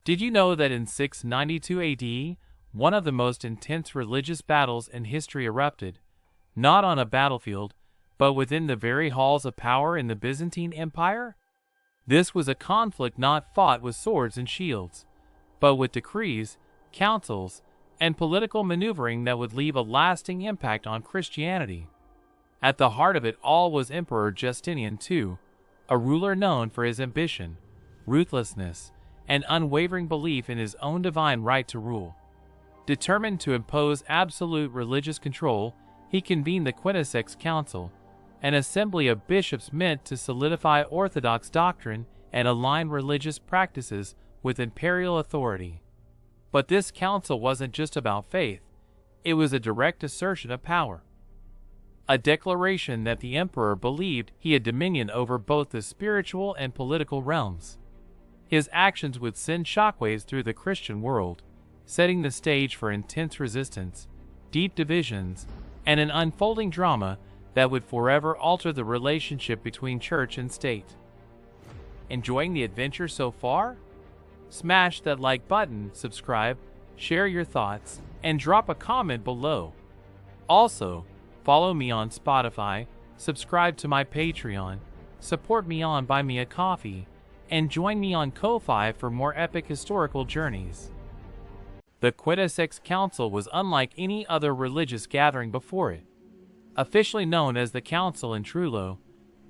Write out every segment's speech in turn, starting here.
Did you know that in 692 AD, one of the most intense religious battles in history erupted, not on a battlefield, but within the very halls of power in the Byzantine Empire? This was a conflict not fought with swords and shields, but with decrees, councils, and political maneuvering that would leave a lasting impact on Christianity. At the heart of it all was Emperor Justinian II, a ruler known for his ambition, ruthlessness, and unwavering belief in his own divine right to rule. Determined to impose absolute religious control, he convened the Quinisext Council, an assembly of bishops meant to solidify orthodox doctrine and align religious practices with imperial authority. But this council wasn't just about faith, it was a direct assertion of power. A declaration that the emperor believed he had dominion over both the spiritual and political realms. His actions would send shockwaves through the Christian world, setting the stage for intense resistance, deep divisions, and an unfolding drama that would forever alter the relationship between church and state. Enjoying the adventure so far? Smash that like button, subscribe, share your thoughts, and drop a comment below. Also, follow me on Spotify, subscribe to my Patreon, support me on Buy Me a Coffee, and join me on Ko-Fi for more epic historical journeys. The Quinisext Council was unlike any other religious gathering before it. Officially known as the Council in Trullo,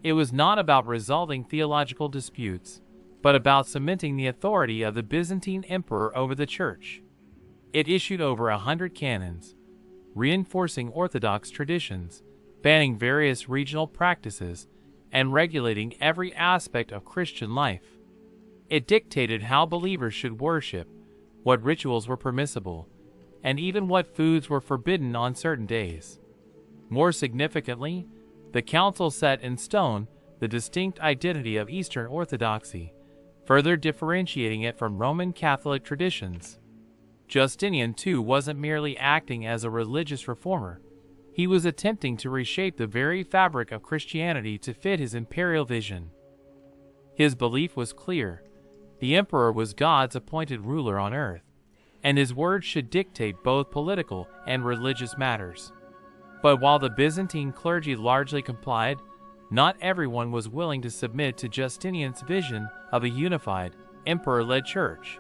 it was not about resolving theological disputes, but about cementing the authority of the Byzantine Emperor over the Church. It issued over 100 canons, reinforcing Orthodox traditions, banning various regional practices, and regulating every aspect of Christian life. It dictated how believers should worship, what rituals were permissible, and even what foods were forbidden on certain days. More significantly, the council set in stone the distinct identity of Eastern Orthodoxy, further differentiating it from Roman Catholic traditions. Justinian II wasn't merely acting as a religious reformer. He was attempting to reshape the very fabric of Christianity to fit his imperial vision. His belief was clear. The emperor was God's appointed ruler on earth, and his words should dictate both political and religious matters. But while the Byzantine clergy largely complied, not everyone was willing to submit to Justinian's vision of a unified, emperor-led church.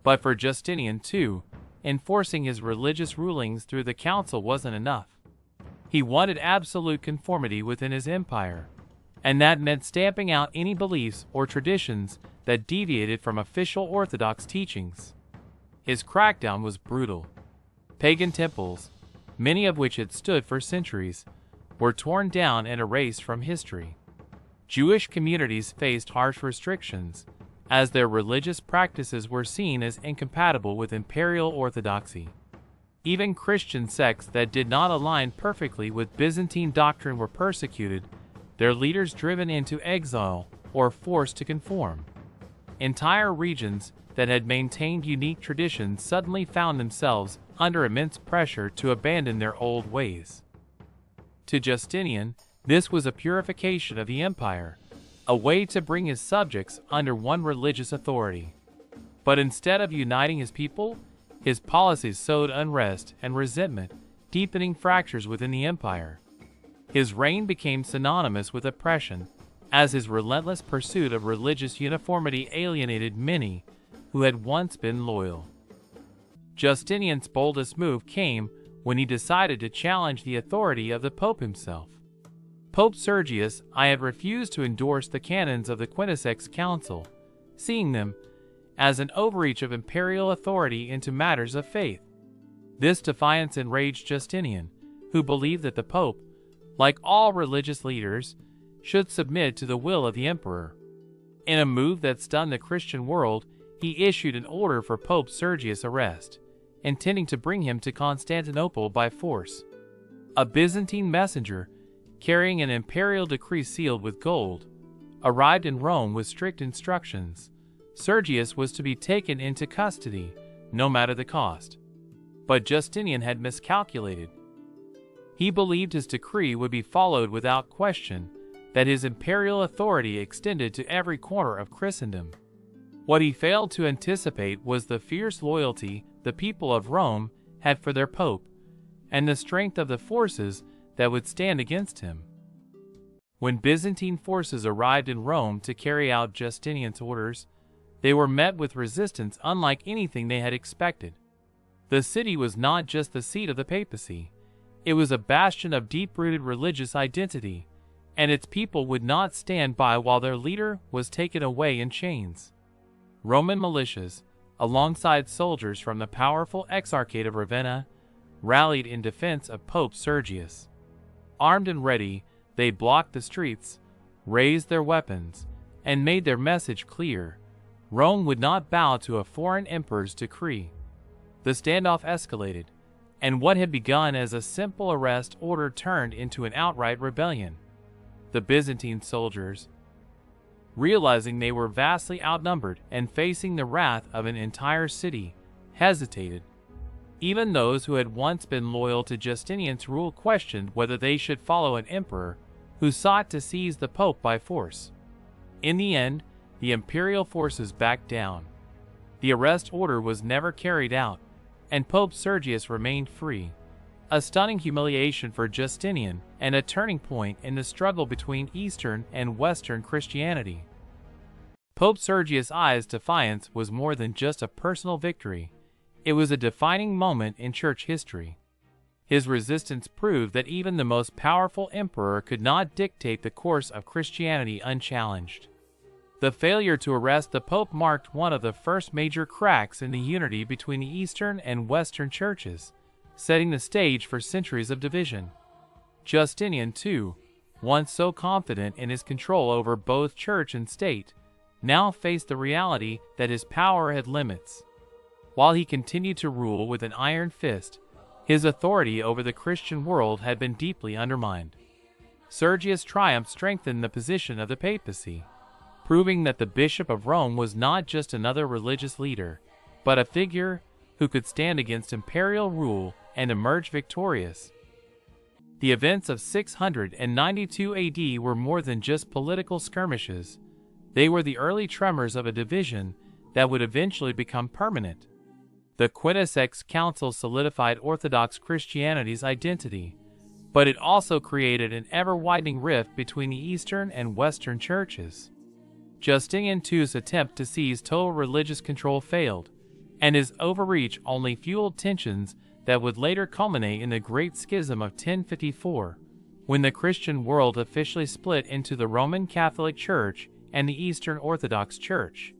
But for Justinian II, enforcing his religious rulings through the council wasn't enough. He wanted absolute conformity within his empire, and that meant stamping out any beliefs or traditions that deviated from official Orthodox teachings. His crackdown was brutal. Pagan temples, many of which had stood for centuries, were torn down and erased from history. Jewish communities faced harsh restrictions, as their religious practices were seen as incompatible with imperial orthodoxy. Even Christian sects that did not align perfectly with Byzantine doctrine were persecuted, their leaders driven into exile or forced to conform. Entire regions that had maintained unique traditions suddenly found themselves under immense pressure to abandon their old ways. To Justinian, this was a purification of the empire, a way to bring his subjects under one religious authority. But instead of uniting his people, his policies sowed unrest and resentment, deepening fractures within the empire. His reign became synonymous with oppression, as his relentless pursuit of religious uniformity alienated many who had once been loyal. Justinian's boldest move came when he decided to challenge the authority of the Pope himself. Pope Sergius I had refused to endorse the canons of the Quinisext Council, seeing them as an overreach of imperial authority into matters of faith. This defiance enraged Justinian, who believed that the Pope, like all religious leaders, should submit to the will of the emperor. In a move that stunned the Christian world, he issued an order for Pope Sergius' arrest, intending to bring him to Constantinople by force. A Byzantine messenger, carrying an imperial decree sealed with gold, arrived in Rome with strict instructions. Sergius was to be taken into custody, no matter the cost. But Justinian had miscalculated. He believed his decree would be followed without question, that his imperial authority extended to every corner of Christendom. What he failed to anticipate was the fierce loyalty the people of Rome had for their pope, and the strength of the forces that would stand against him. When Byzantine forces arrived in Rome to carry out Justinian's orders, they were met with resistance unlike anything they had expected. The city was not just the seat of the papacy, it was a bastion of deep-rooted religious identity, and its people would not stand by while their leader was taken away in chains. Roman militias, alongside soldiers from the powerful Exarchate of Ravenna, rallied in defense of Pope Sergius. Armed and ready, they blocked the streets, raised their weapons, and made their message clear: Rome would not bow to a foreign emperor's decree. The standoff escalated, and what had begun as a simple arrest order turned into an outright rebellion. The Byzantine soldiers, realizing they were vastly outnumbered and facing the wrath of an entire city, hesitated. Even those who had once been loyal to Justinian's rule questioned whether they should follow an emperor who sought to seize the pope by force. In the end, the imperial forces backed down. The arrest order was never carried out, and Pope Sergius remained free, a stunning humiliation for Justinian and a turning point in the struggle between Eastern and Western Christianity. Pope Sergius I's defiance was more than just a personal victory. It was a defining moment in church history. His resistance proved that even the most powerful emperor could not dictate the course of Christianity unchallenged. The failure to arrest the Pope marked one of the first major cracks in the unity between the Eastern and Western churches, setting the stage for centuries of division. Justinian II, once so confident in his control over both church and state, now faced the reality that his power had limits. While he continued to rule with an iron fist, his authority over the Christian world had been deeply undermined. Sergius' triumph strengthened the position of the papacy, proving that the Bishop of Rome was not just another religious leader, but a figure who could stand against imperial rule and emerge victorious. The events of 692 AD were more than just political skirmishes. They were the early tremors of a division that would eventually become permanent. The Quinisext Council solidified Orthodox Christianity's identity, but it also created an ever-widening rift between the Eastern and Western churches. Justinian II's attempt to seize total religious control failed, and his overreach only fueled tensions that would later culminate in the Great Schism of 1054, when the Christian world officially split into the Roman Catholic Church and the Eastern Orthodox Church.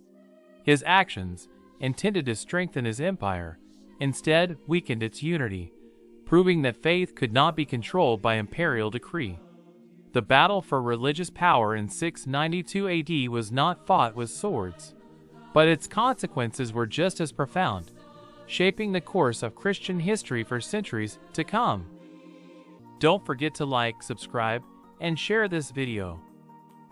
His actions, intended to strengthen his empire, instead weakened its unity, proving that faith could not be controlled by imperial decree. The battle for religious power in 692 AD was not fought with swords, but its consequences were just as profound, shaping the course of Christian history for centuries to come. Don't forget to like, subscribe, and share this video.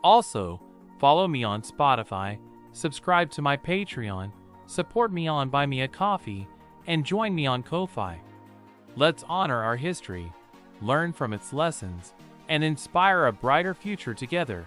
Also, follow me on Spotify, subscribe to my Patreon, support me on Buy Me a Coffee, and join me on Ko-Fi. Let's honor our history, learn from its lessons, and inspire a brighter future together.